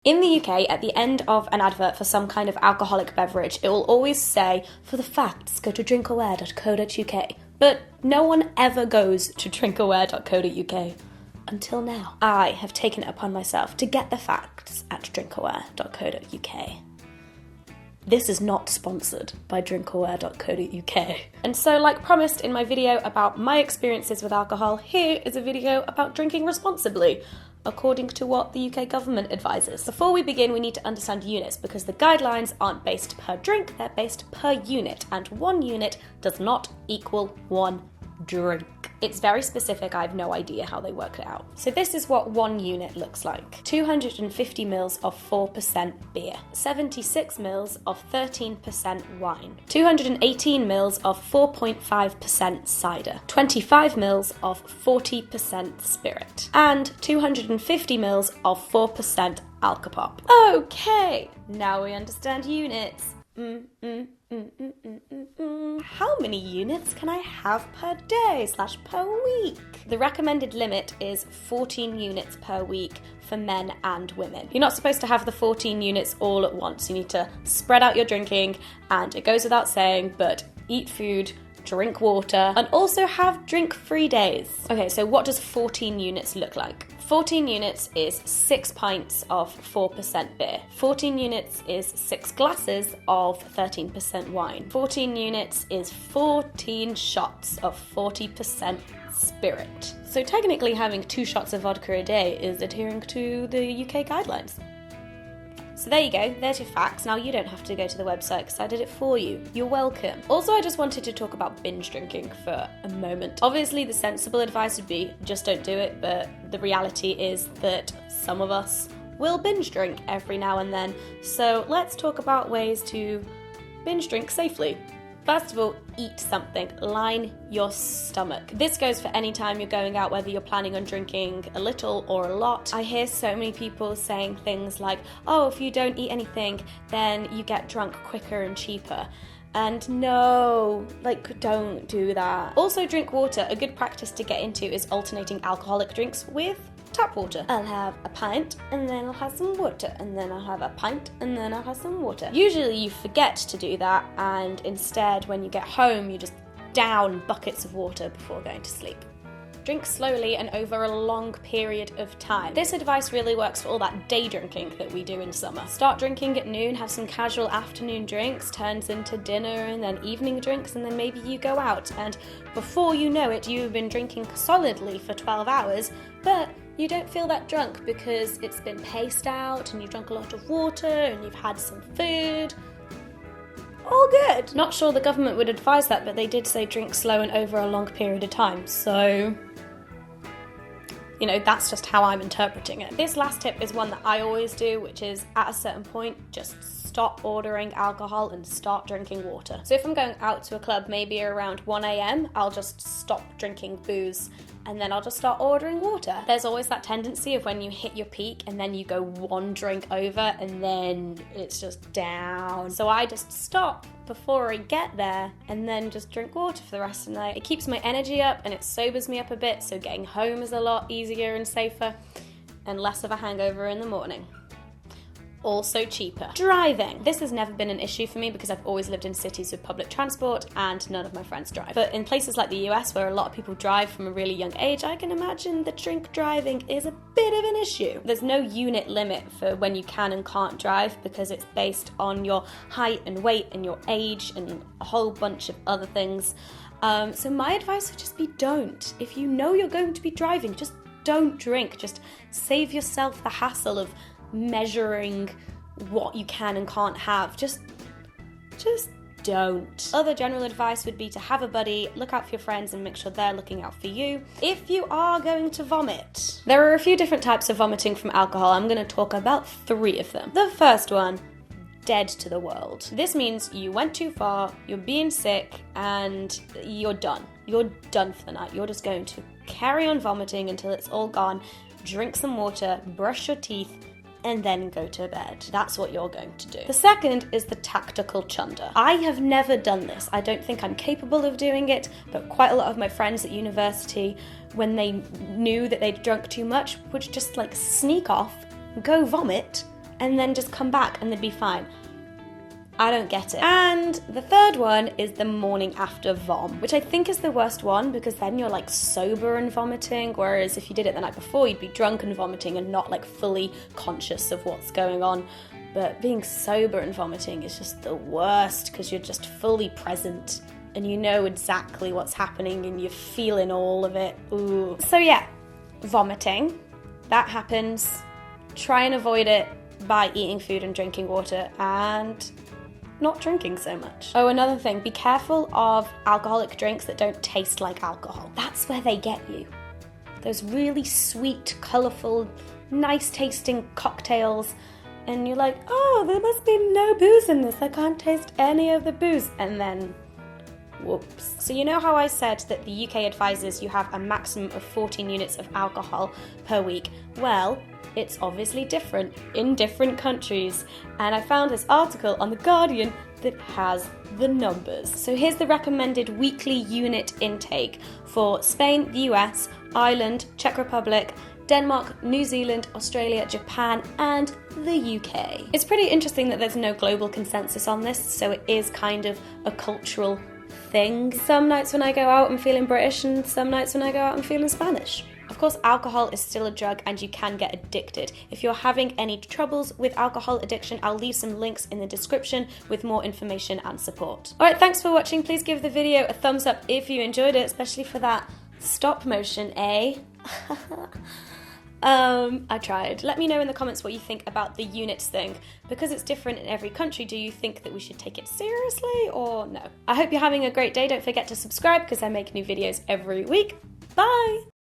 In the UK, at the end of an advert for some kind of alcoholic beverage, it will always say, for the facts, go to drinkaware.co.uk. But no one ever goes to drinkaware.co.uk. Until now. I have taken it upon myself to get the facts at drinkaware.co.uk. This is not sponsored by drinkaware.co.uk. And so, like promised in my video about my experiences with alcohol, here is a video about drinking responsibly, according to what the UK government advises. Before we begin, we need to understand units, because the guidelines aren't based per drink, they're based per unit, and 1 unit does not equal 1 drink. It's very specific, I have no idea how they work it out. So this is what 1 unit looks like. 250 mils of 4% beer, 76 mils of 13% wine, 218 mils of 4.5% cider, 25 mils of 40% spirit, and 250 mils of 4% alcopop. Okay, now we understand units. How many units can I have per day / per week? The recommended limit is 14 units per week for men and women. You're not supposed to have the 14 units all at once. You need to spread out your drinking, and it goes without saying, but eat food, drink water, and also have drink-free days. Okay, so what does 14 units look like? 14 units is 6 pints of 4% beer. 14 units is 6 glasses of 13% wine. 14 units is 14 shots of 40% spirit. So technically having 2 shots of vodka a day is adhering to the UK guidelines. So there you go, there's your facts. Now you don't have to go to the website because I did it for you. You're welcome. Also, I just wanted to talk about binge drinking for a moment. Obviously, the sensible advice would be just don't do it, but the reality is that some of us will binge drink every now and then. So let's talk about ways to binge drink safely. First of all, eat something. Line your stomach. This goes for any time you're going out, whether you're planning on drinking a little or a lot. I hear so many people saying things like, oh, if you don't eat anything, then you get drunk quicker and cheaper. And no, don't do that. Also, drink water. A good practice to get into is alternating alcoholic drinks with tap water. I'll have a pint and then I'll have some water, and then I'll have a pint and then I'll have some water. Usually you forget to do that, and instead when you get home you just down buckets of water before going to sleep. Drink slowly and over a long period of time. This advice really works for all that day drinking that we do in summer. Start drinking at noon, have some casual afternoon drinks, turns into dinner and then evening drinks, and then maybe you go out, and before you know it you've been drinking solidly for 12 hours, but you don't feel that drunk because it's been paced out and you've drunk a lot of water and you've had some food. All good. Not sure the government would advise that, but they did say drink slow and over a long period of time, so that's just how I'm interpreting it. This last tip is one that I always do, which is at a certain point, just stop ordering alcohol and start drinking water. So if I'm going out to a club maybe around 1 a.m, I'll just stop drinking booze and then I'll just start ordering water. There's always that tendency of when you hit your peak and then you go 1 drink over and then it's just down. So I just stop before I get there and then just drink water for the rest of the night. It keeps my energy up and it sobers me up a bit, so getting home is a lot easier and safer and less of a hangover in the morning. Also cheaper. Driving. This has never been an issue for me because I've always lived in cities with public transport and none of my friends drive. But in places like the US where a lot of people drive from a really young age, I can imagine that drink driving is a bit of an issue. There's no unit limit for when you can and can't drive because it's based on your height and weight and your age and a whole bunch of other things. So my advice would just be don't. If you know you're going to be driving, just don't drink. Just save yourself the hassle of measuring what you can and can't have. Just don't. Other general advice would be to have a buddy, look out for your friends and make sure they're looking out for you. If you are going to vomit, there are a few different types of vomiting from alcohol. I'm going to talk about 3 of them. The first one, dead to the world. This means you went too far, you're being sick, and you're done. You're done for the night. You're just going to carry on vomiting until it's all gone, drink some water, brush your teeth, and then go to bed. That's what you're going to do. The second is the tactical chunder. I have never done this. I don't think I'm capable of doing it, but quite a lot of my friends at university, when they knew that they'd drunk too much, would just sneak off, go vomit, and then just come back and they'd be fine. I don't get it. And the third one is the morning after vom, which I think is the worst one because then you're like sober and vomiting, whereas if you did it the night before, you'd be drunk and vomiting and not like fully conscious of what's going on. But being sober and vomiting is just the worst because you're just fully present and you know exactly what's happening and you're feeling all of it. Ooh. So yeah, vomiting, that happens. Try and avoid it by eating food and drinking water and not drinking so much. Oh, another thing, be careful of alcoholic drinks that don't taste like alcohol. That's where they get you. Those really sweet, colourful, nice tasting cocktails, and you're like, oh, there must be no booze in this. I can't taste any of the booze. And then, whoops. So you know how I said that the UK advises you have a maximum of 14 units of alcohol per week? Well, it's obviously different in different countries, and I found this article on The Guardian that has the numbers. So here's the recommended weekly unit intake for Spain, the US, Ireland, Czech Republic, Denmark, New Zealand, Australia, Japan, and the UK. It's pretty interesting that there's no global consensus on this, so it is kind of a cultural thing. Some nights when I go out I'm feeling British, and some nights when I go out I'm feeling Spanish. Of course, alcohol is still a drug and you can get addicted. If you're having any troubles with alcohol addiction, I'll leave some links in the description with more information and support. Alright, thanks for watching. Please give the video a thumbs up if you enjoyed it, especially for that stop motion, eh? I tried. Let me know in the comments what you think about the units thing. Because it's different in every country, do you think that we should take it seriously or no? I hope you're having a great day. Don't forget to subscribe because I make new videos every week. Bye!